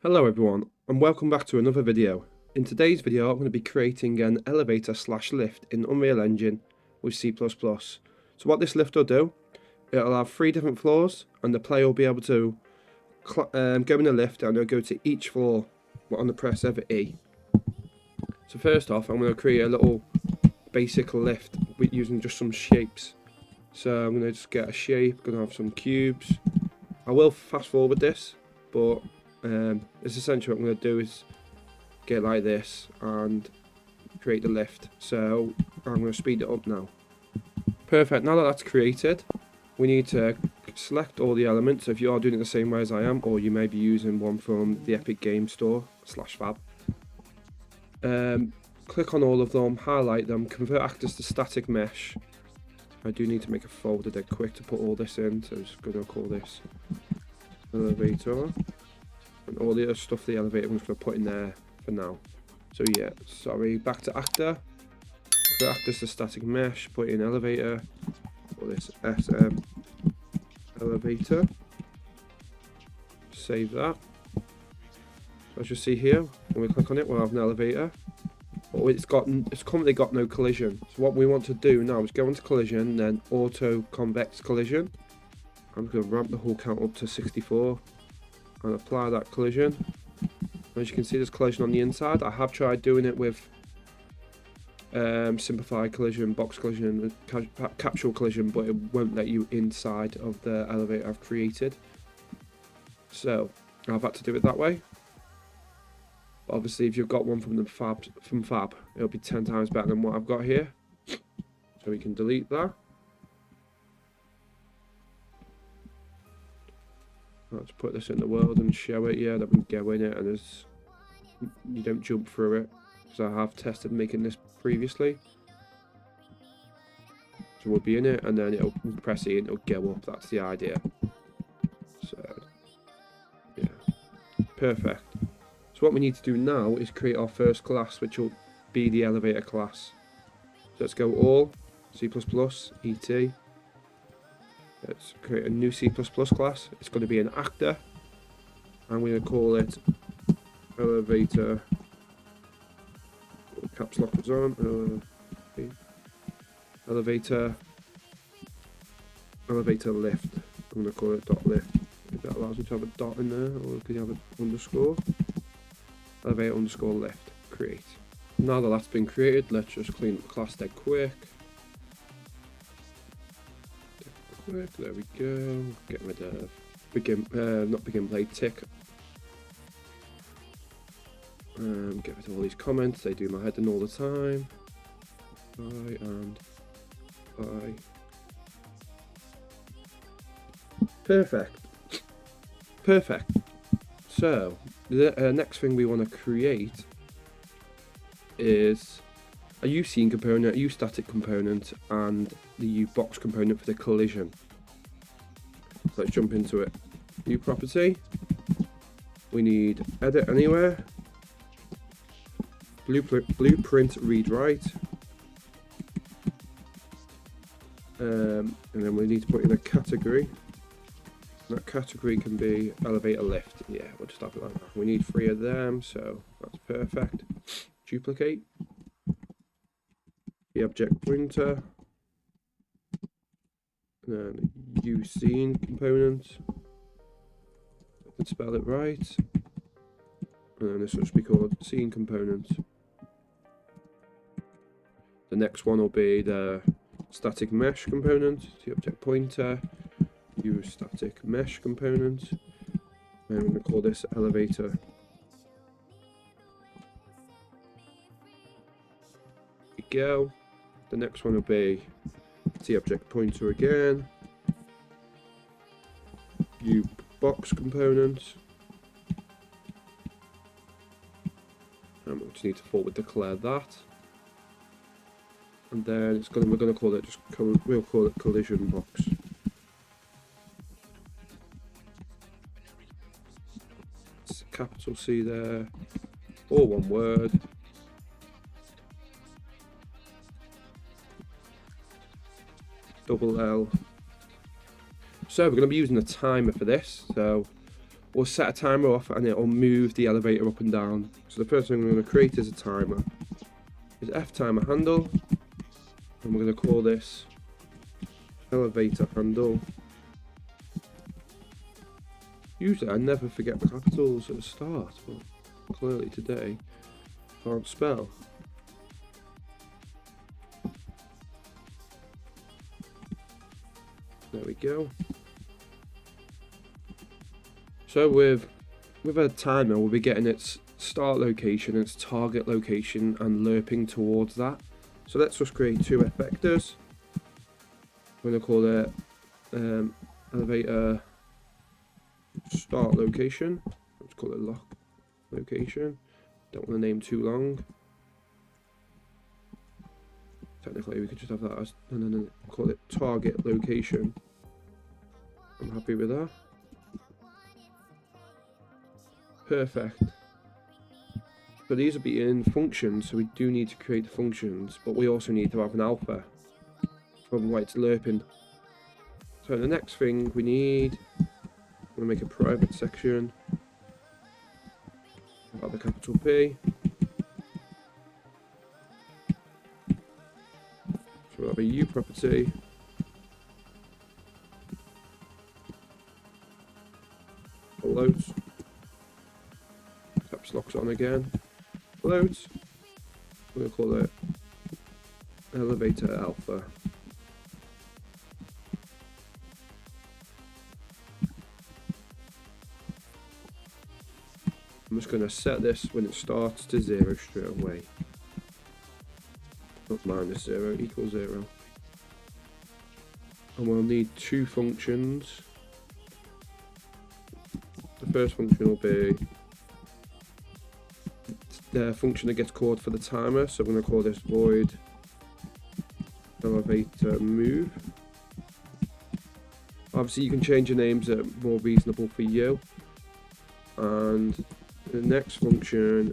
Hello everyone, and welcome back to another video. In today's video I'm going to be creating an elevator / lift in Unreal Engine with C++. So what this lift will do, it'll have 3 different floors and the player will be able to go in the lift and it'll go to each floor on the press of E. So first off I'm going to create a little basic lift with using just some shapes. So I'm going to just get a shape, going to have some cubes. I will fast forward this, but it's essentially what I'm going to do is get like this and create the lift. So I'm going to speed it up now. Perfect, now that that's created, we need to select all the elements. So if you are doing it the same way as I am, or you may be using one from the Epic Game Store /Fab. Click on all of them, highlight them, convert actors to static mesh. I do need to make a folder dead quick to put all this in, so I'm just going to call this elevator. And all the other stuff for the elevator I'm just going to put in there for now. So yeah, sorry, back to actor. Convert actors to static mesh, put in elevator. Call this SM elevator. Save that. So as you see here, when we click on it, we'll have an elevator. But it's currently got no collision. So what we want to do now is go into collision, then auto convex collision. I'm going to ramp the hull count up to 64 and apply that collision. As you can see, there's collision on the inside. I have tried doing it with simplified collision, box collision, capsule collision, but it won't let you inside of the elevator I've created. So I've had to do it that way. Obviously, if you've got one from Fab, it'll be 10 times better than what I've got here. So we can delete that. Let's put this in the world and show it. Yeah, that we go in it, and you don't jump through it, because I have tested making this previously. So we'll be in it, and then it'll press E and it'll go up. That's the idea. So yeah, perfect. So what we need to do now is create our first class, which will be the elevator class. So let's go all, C++, ET. Let's create a new C++ class. It's going to be an actor. I'm going to call it elevator. Caps lock was on. Elevator lift. I'm going to call it dot lift. If that allows me to have a dot in there, or could you have an underscore? Elevator underscore lift. Create. Now that that's been created, let's just clean up the class dead quick. There we go. Get rid of not begin play tick. Get rid of all these comments. They do my head in all the time. Bye and bye. Perfect. Perfect. So the next thing we want to create is a U scene component, a U static component, and the U box component for the collision. So let's jump into it. New property. We need edit anywhere. Blueprint read write. And then we need to put in a category. That category can be elevator lift. Yeah, we'll just have it like that. We need 3 of them, so that's perfect. Duplicate. The object pointer. And then use scene component. I can spell it right. And then this will just be called scene component. The next one will be the static mesh component. The object pointer. Use static mesh component. And I'm going to call this elevator. There we go. The next one will be the object pointer again. U box component. And we just need to forward declare that. And then we're going to call it we'll call it collision box. It's capital C there, all one word. Double L. So we're going to be using a timer for this. So we'll set a timer off and it'll move the elevator up and down. So the first thing we're going to create is a timer. Is F timer handle, and we're going to call this elevator handle. Usually I never forget the capitals at the start, but clearly today can't spell. There we go. So with a timer, we'll be getting its start location, its target location, and lerping towards that. So let's just create two vectors. We're going to call it elevator start location. Let's call it lock location. Don't want to name too long. Technically, we could just have that as, and then call it target location. I'm happy with that. Perfect. So these will be in functions, so we do need to create the functions, but we also need to have an alpha. Otherwise it's lerping. So the next thing we need, I'm going to make a private section about the capital P. So we'll have a U property. Loads. Caps locks on again. Loads. We're going to call it elevator alpha. I'm just going to set this when it starts to 0 straight away. Not -0 equals 0. And we'll need two functions. The first function will be the function that gets called for the timer. So I'm going to call this void elevator move. Obviously you can change your names that are more reasonable for you. And the next function,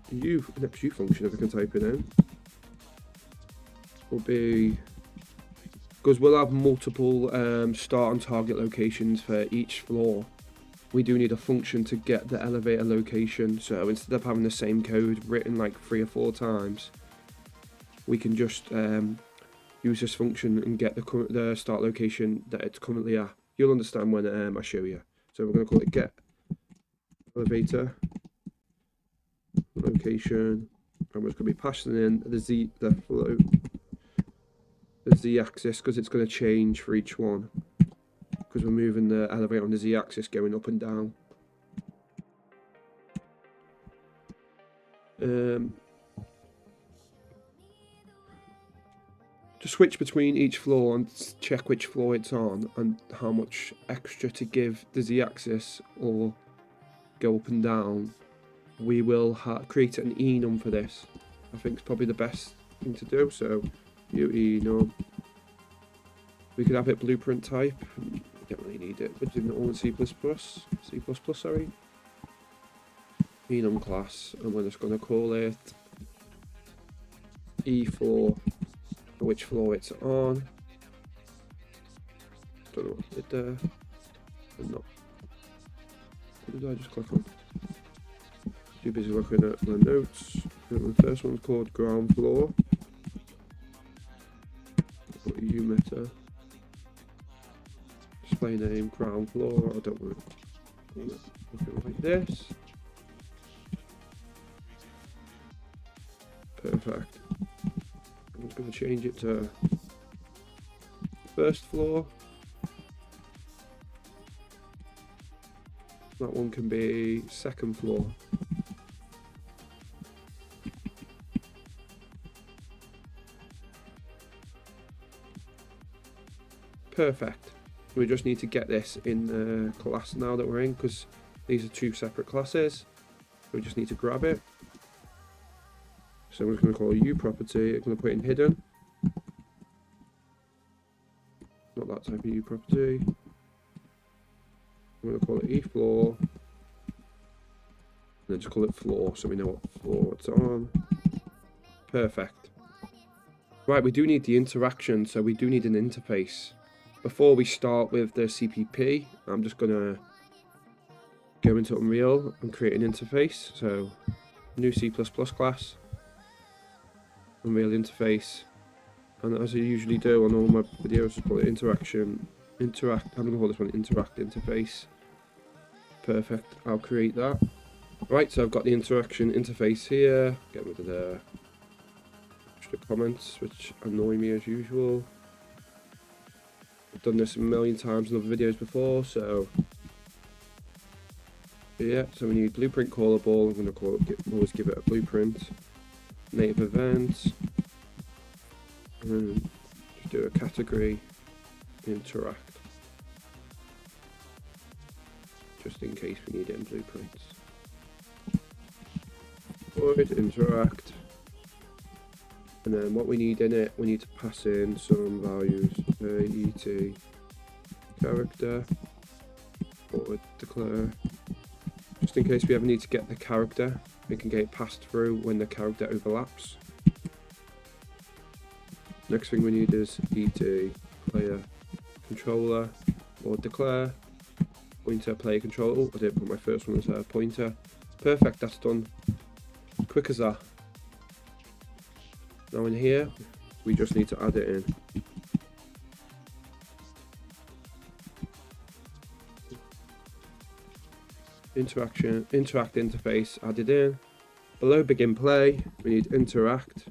next U function, if I can type it in, will be, because we'll have multiple start and target locations for each floor, we do need a function to get the elevator location. So instead of having the same code written like 3 or 4 times, we can just use this function and get the start location that it's currently at. You'll understand when I show you. So we're going to call it get elevator location, and we're just going to be passing in the z axis, because it's going to change for each one, because we're moving the elevator on the z axis going up and down. To switch between each floor and check which floor it's on and how much extra to give the z-axis or go up and down, we will create an enum for this. I think it's probably the best thing to do. So enum, we could have it blueprint type. We don't really need it, but doing it all in C++, sorry. Enum class, and we're just going to call it E4. Which floor it's on. Don't know what I did there. I'm not. What did I just click on? Too busy looking at my notes. The first one's called ground floor. U meta. Display name ground floor. I don't want to look at it like this. Perfect. I'm just going to change it to first floor. That one can be second floor. Perfect. We just need to get this in the class now that we're in, because these are two separate classes. We just need to grab it. So we're just going to call U property. I'm going to put in hidden. Not that type of U property. I'm going to call it E floor. And then just call it floor so we know what floor it's on. Perfect. Right, we do need the interaction, so we do need an interface. before we start with the CPP, I'm just going to go into Unreal and create an interface. So new C++ class, Unreal interface, and as I usually do on all my videos, I call it I'm going to call this one interact interface. Perfect, I'll create that. Right, so I've got the interaction interface here. Get rid of the extra comments which annoy me as usual. I've done this a million times in other videos before, so yeah. So we need blueprint callable. I'm going to always give it a blueprint. Native event, and then just do a category interact, just in case we need it in blueprints. Void interact, and then what we need in it, we need to pass in some values. Et character, forward declare, just in case we ever need to get the character, we can get it passed through when the character overlaps. Next thing we need is et player controller, forward declare, pointer player controller. Oh, I didn't put my first one as a pointer. Perfect, that's done. Quick as that. Now in here, we just need to add it in. Interact interface added in. Below begin play, we need interact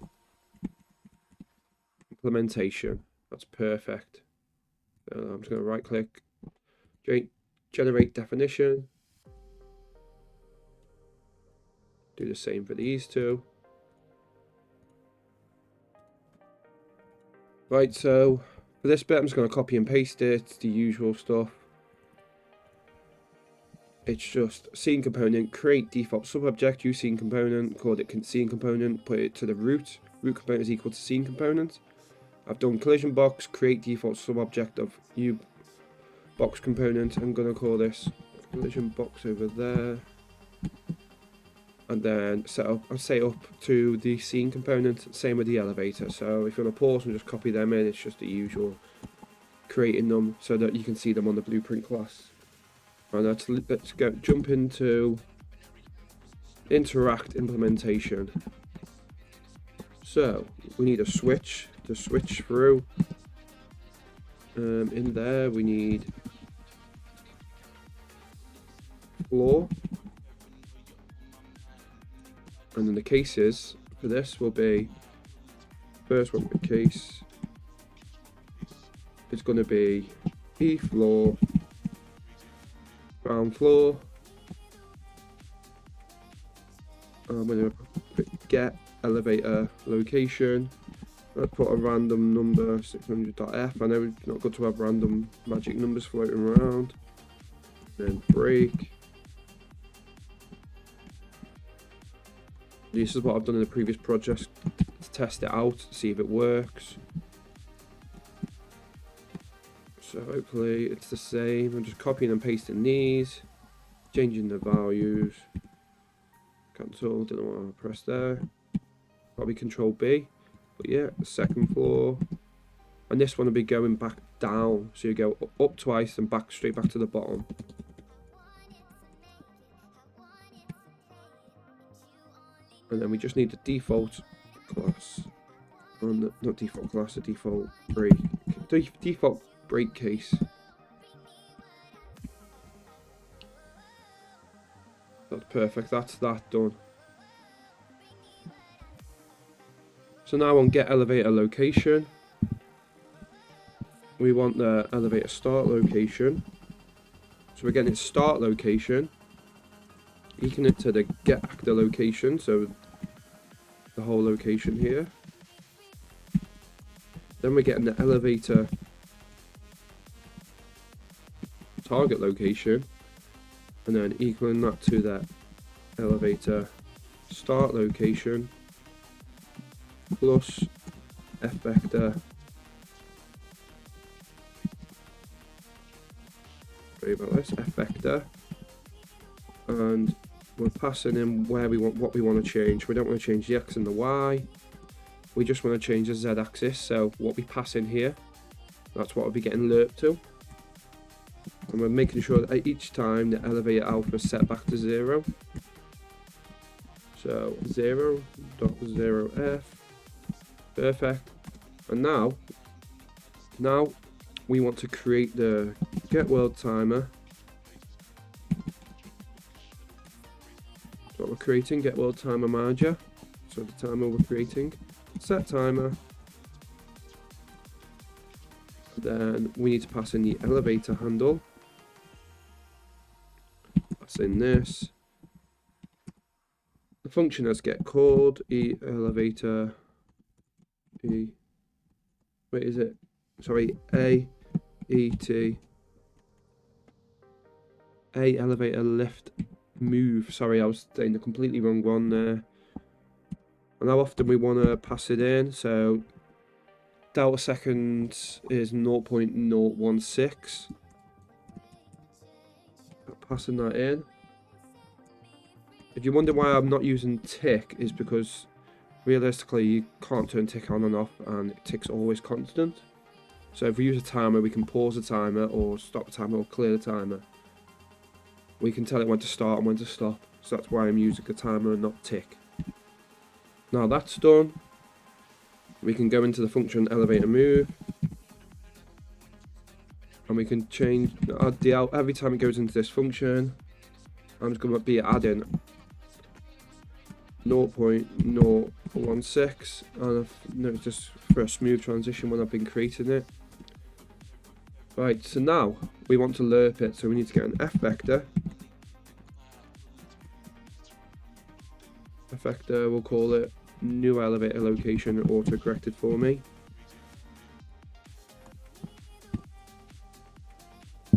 implementation. That's perfect. I'm just going to right click, generate definition. Do the same for these two. Right, so for this bit I'm just going to copy and paste it. It's the usual stuff. It's just scene component, create default subobject, use scene component, call it scene component, put it to the root. Root component is equal to scene component. I've done collision box, create default subobject of new box component. I'm going to call this collision box over there. And then set up to the scene component, same with the elevator. So if you want to pause and just copy them in, it's just the usual, creating them so that you can see them on the blueprint class. And let's jump into interact implementation. So we need a switch to switch through. In there we need floor. And then the cases for this will be, first one, the case is going to be E floor, ground floor. I'm going to put get elevator location. I'll put a random number, 600.f. I know it's not good to have random magic numbers floating around. Then break. This is what I've done in the previous project to test it out, to see if it works. So hopefully it's the same. I'm just copying and pasting these, changing the values. Cancel, don't know what I pressed there. Probably Control B. But yeah, the second floor. And this one will be going back down. So you go up twice and back straight back to the bottom. And then we just need the default class, not default class, the default break, default break case. That's perfect. That's that done. So now on get elevator location, we want the elevator start location. So we're getting its start location. Eking it to the get actor location, so the whole location here. Then we're getting the elevator target location, and then equaling that to the elevator start location plus f vector f vector, and we're passing in where we want, what we want to change. We don't want to change the X and the Y. We just want to change the Z axis. So what we pass in here That's what we'll be getting looped to. And we're making sure that each time the elevator alpha is set back to 0. So 0.0f. Perfect. And now we want to create the get world timer. So what we're creating, get world timer manager. So the timer we're creating, set timer. Then we need to pass in the elevator handle. Pass in this. The function has get called elevator wait, is it? Sorry, A elevator lift move. Sorry, I was saying the completely wrong one there. And how often we want to pass it in. So delta seconds is 0.016. Passing that in. If you wonder why I'm not using tick, is because realistically you can't turn tick on and off, and tick's always constant. So if we use a timer, we can pause the timer or stop the timer or clear the timer. We can tell it when to start and when to stop. So that's why I'm using a timer and not tick. Now that's done, we can go into the function elevator move. And we can change the out every time it goes into this function. I'm just going to be adding 0.016, and no, just for a smooth transition when I've been creating it. Right, so now we want to lerp it, so we need to get an F vector. F vector, we'll call it new elevator location auto corrected for me.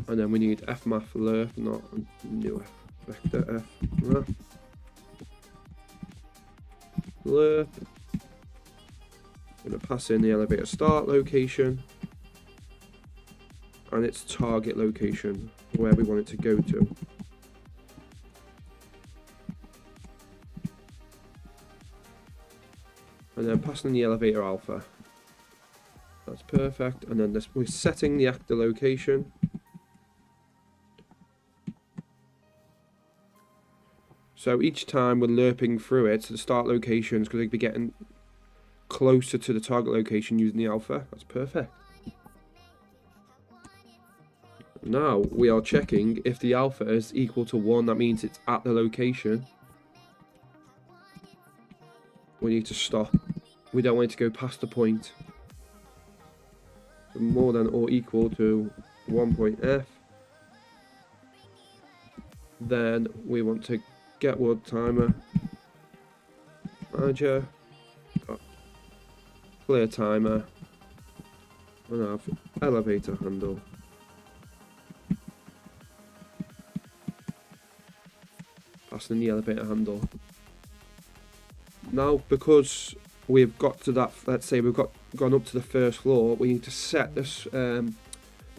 And then we need fmath lerp, not new vector fmath. Lerp. I'm going to pass in the elevator start location and its target location, where we want it to go to. And then passing in the elevator alpha. That's perfect. And then we're setting the actor location. So each time we're lerping through it, so the start locations, because they'd be getting closer to the target location using the alpha. That's perfect. Now we are checking if the alpha is equal to 1, that means it's at the location. We need to stop. We don't want it to go past the point. So more than or equal to 1.f. Then we want to get world timer manager, clear timer, and have elevator handle. Passing the elevator handle. Now, because we've got to that, let's say we've gone up to the first floor, we need to set this the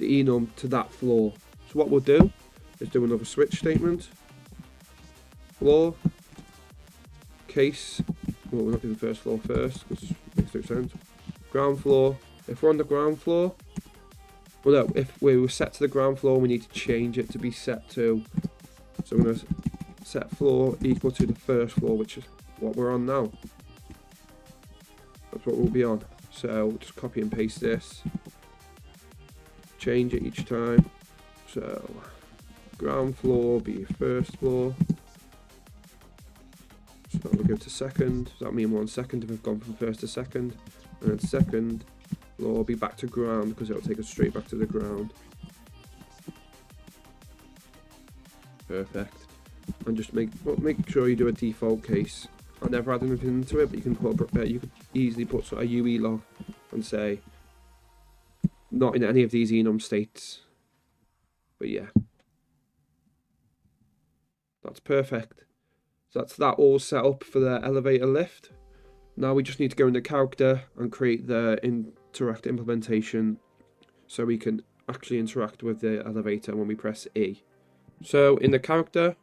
enum to that floor. So what we'll do is do another switch statement. Floor, case, well, we're not doing first floor first, because it makes no sense. Ground floor, if we're on the ground floor, well no, if we were set to the ground floor, we need to change it to be set to, so we're going to set floor equal to the first floor, which is what we're on now. That's what we'll be on. So just copy and paste this, change it each time. So ground floor be first floor. So we'll go to second. Does that mean we're on second if we've gone from first to second? And then second floor will be back to ground, because it'll take us straight back to the ground. Perfect. And just make sure you do a default case. I never add anything into it, but you can you could easily put sort of a UE log and say not in any of these enum states. But yeah, that's perfect. So that's that all set up for the elevator lift. Now we just need to go into character and create the interact implementation, so we can actually interact with the elevator when we press E. So in the character,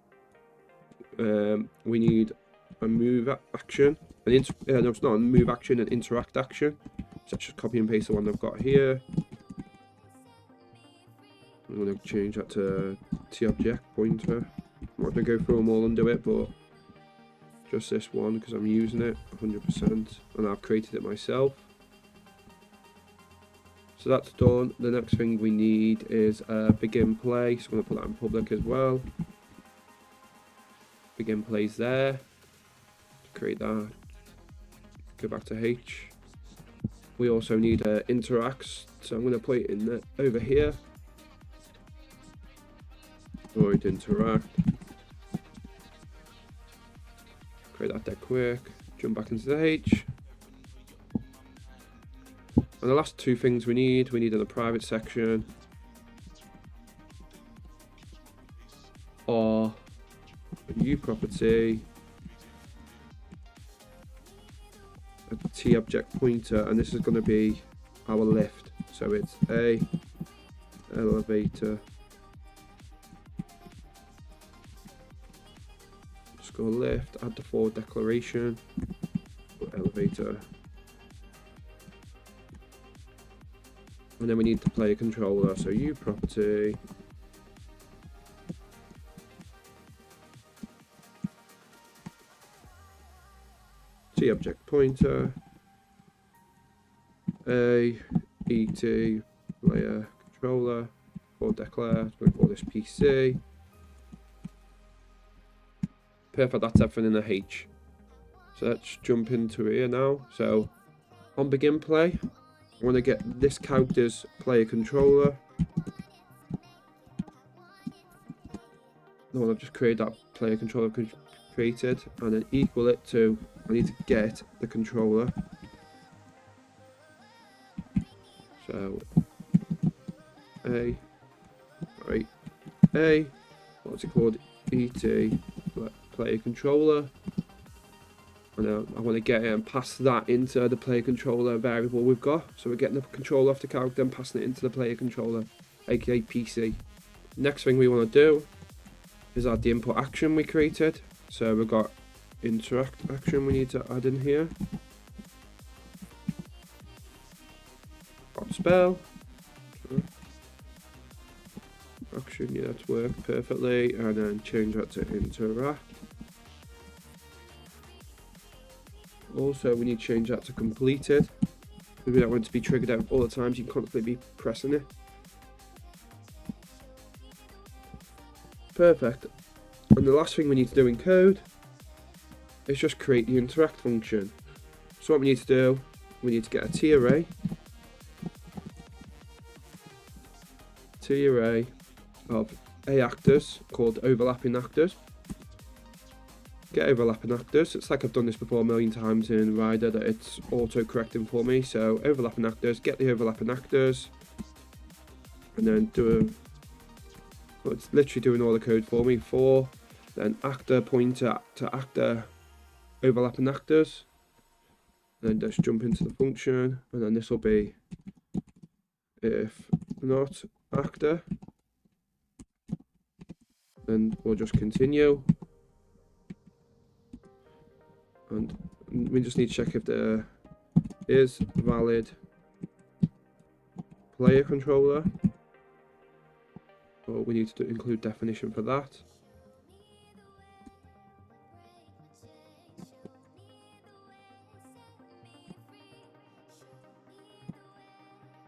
we need a move action, no, it's not a move action, an interact action. So let's just copy and paste the one I've got here. I'm going to change that to TObject pointer. I'm not going to go through them all and do it, but just this one because I'm using it 100% and I've created it myself. So that's done. The next thing we need is begin play. So I'm going to put that in public as well. Begin plays there. Create that. Go back to H. We also need interacts. So I'm going to put it in over here. Void interact. Create that dead quick. Jump back into the H. And the last two things we need in a private section are a new property, a TObject pointer, and this is going to be our lift. So it's a elevator underscore lift, add the forward declaration, elevator. And then we need to play a controller, so U property, TObject pointer, a ET player controller, or declare, we'll call this PC. Perfect, that's everything in the H. So let's jump into here now. So on begin play, I want to get this character's player controller. The one I've just created, that player controller created, and then equal it to, I need to get the controller. So what's it called? ET player controller. And I want to get it and pass that into the player controller variable we've got. So we're getting the controller off the character and passing it into the player controller, aka PC. Next thing we want to do is add the input action we created. So we've got interact action we need to add in here. Got spell. Action, yeah, that's worked perfectly. And then change that to interact. Also, we need to change that to completed. We don't want it to be triggered out all the time, so you can constantly be pressing it. Perfect. And the last thing we need to do in code is just create the interact function. So what we need to do, we need to get a T array of A actors called overlapping actors. Get overlapping actors. It's like I've done this before a million times in Rider that it's auto correcting for me. So overlapping actors, get the overlapping actors, and then do well, it's literally doing all the code for me. For then actor pointer to actor overlapping actors, then just jump into the function, and then this will be if not actor, then we'll just continue. And we just need to check if there is valid player controller. Or we need to include definition for that.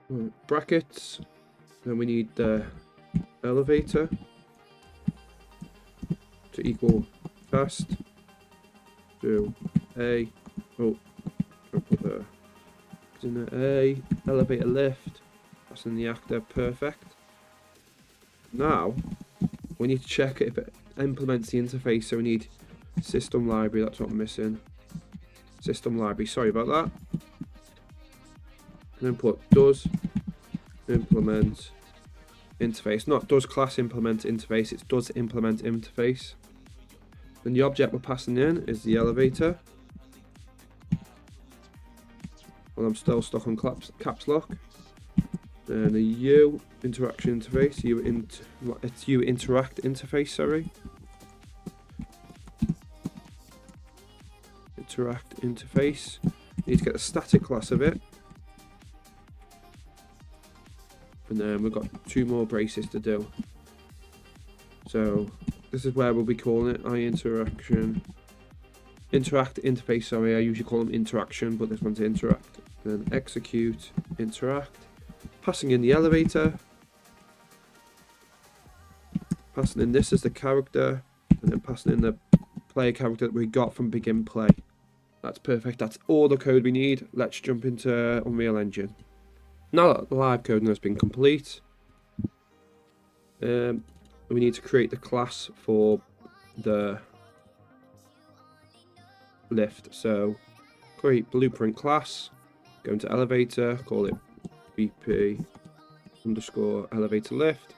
Right, brackets. Then we need the elevator to equal fast. Do A, oh, I'll put the in the A, elevator lift, that's in the actor, perfect. Now, we need to check if it implements the interface, so we need system library, that's what I'm missing. System library, sorry about that. And then put does implement interface, not does class implement interface, it's does implement interface. Then the object we're passing in is the elevator. Well, I'm still stuck on caps lock. Then the U interaction interface, it's U interact interface, sorry. Interact interface. You need to get the static class of it. And then we've got 2 more braces to do. So this is where we'll be calling it interact interface, sorry, I usually call them interaction, but this one's interact. Then execute, interact, passing in the elevator, passing in this as the character, and then passing in the player character that we got from begin play. That's perfect, that's all the code we need. Let's jump into Unreal Engine. Now that the live coding has been complete, we need to create the class for the lift. So create blueprint class, go into elevator, call it BP underscore elevator lift.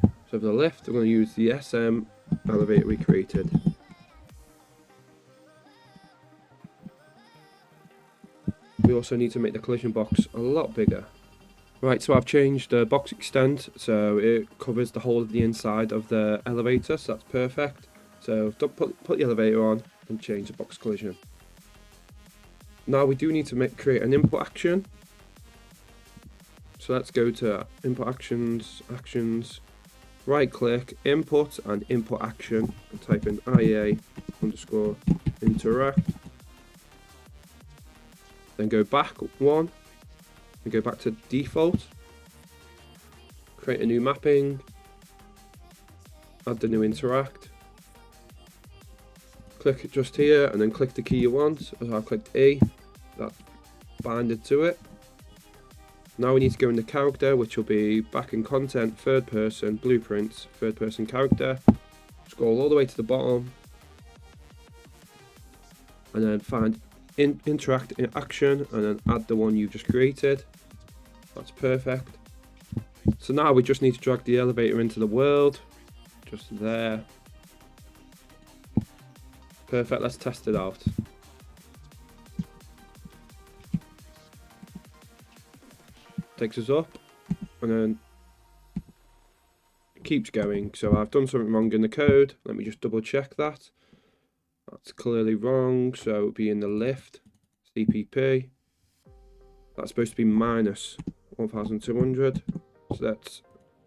So for the lift, we're going to use the SM elevator we created. We also need to make the collision box a lot bigger. Right, so I've changed the box extent so it covers the whole of the inside of the elevator, so that's perfect. So put the elevator on and change the box collision. Now we do need to create an input action. So let's go to input actions, right click, input and input action, and type in IA underscore interact. Then go back 1 and go back to default. Create a new mapping, add the new interact. Click it just here and then click the key you want. As I clicked E, that binded to it. Now we need to go in the character, which will be back in content, third person, blueprints, third person character. Scroll all the way to the bottom and then find interact in action and then add the one you've just created. That's perfect. So now we just need to drag the elevator into the world, just there. Perfect, let's test it out. Takes us up and then it keeps going. So I've done something wrong in the code. Let me just double check that. That's clearly wrong, so it would be in the lift, CPP. That's supposed to be minus 1200. So that's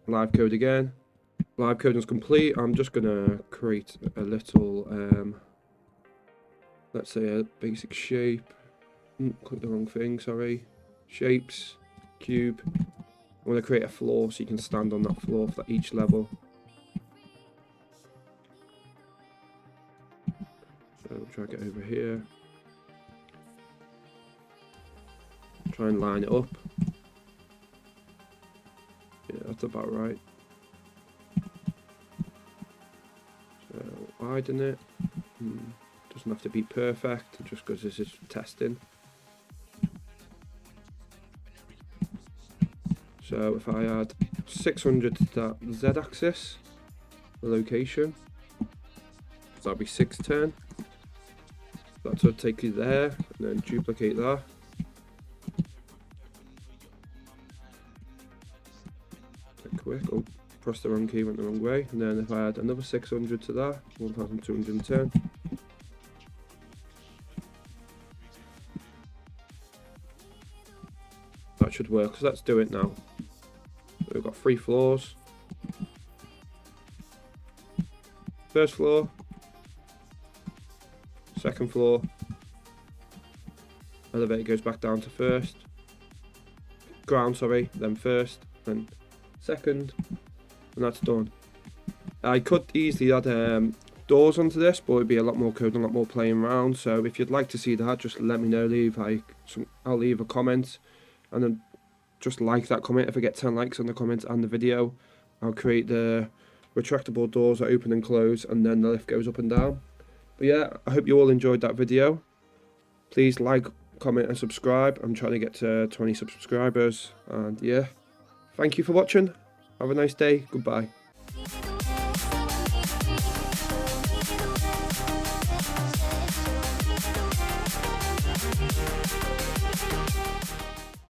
live code again. Live coding is complete. I'm just gonna create a little let's say a basic shape. Click the wrong thing, sorry. Shapes, cube. I want to create a floor so you can stand on that floor for each level. So drag it over here. Try and line it up. Yeah, that's about right. So widen it. Doesn't have to be perfect, just because this is testing. So if I add 600 to that z-axis, the location, that'll be 610. That should take you there, and then duplicate that. Quick, oh, pressed the wrong key, went the wrong way. And then if I add another 600 to that, 1210. That should work, so let's do it now. So we've got 3 floors. First floor, second floor, elevator goes back down to first, ground, sorry, then first, then second, and that's done. I could easily add doors onto this, but it'd be a lot more code and a lot more playing around. So if you'd like to see that, just let me know. I'll leave a comment, and then just like that comment. If I get 10 likes on the comment and the video, I'll create the retractable doors that open and close, and then the lift goes up and down. But yeah, I hope you all enjoyed that video. Please like, comment and subscribe. I'm trying to get to 20 subscribers, and yeah, thank you for watching. Have a nice day. Goodbye.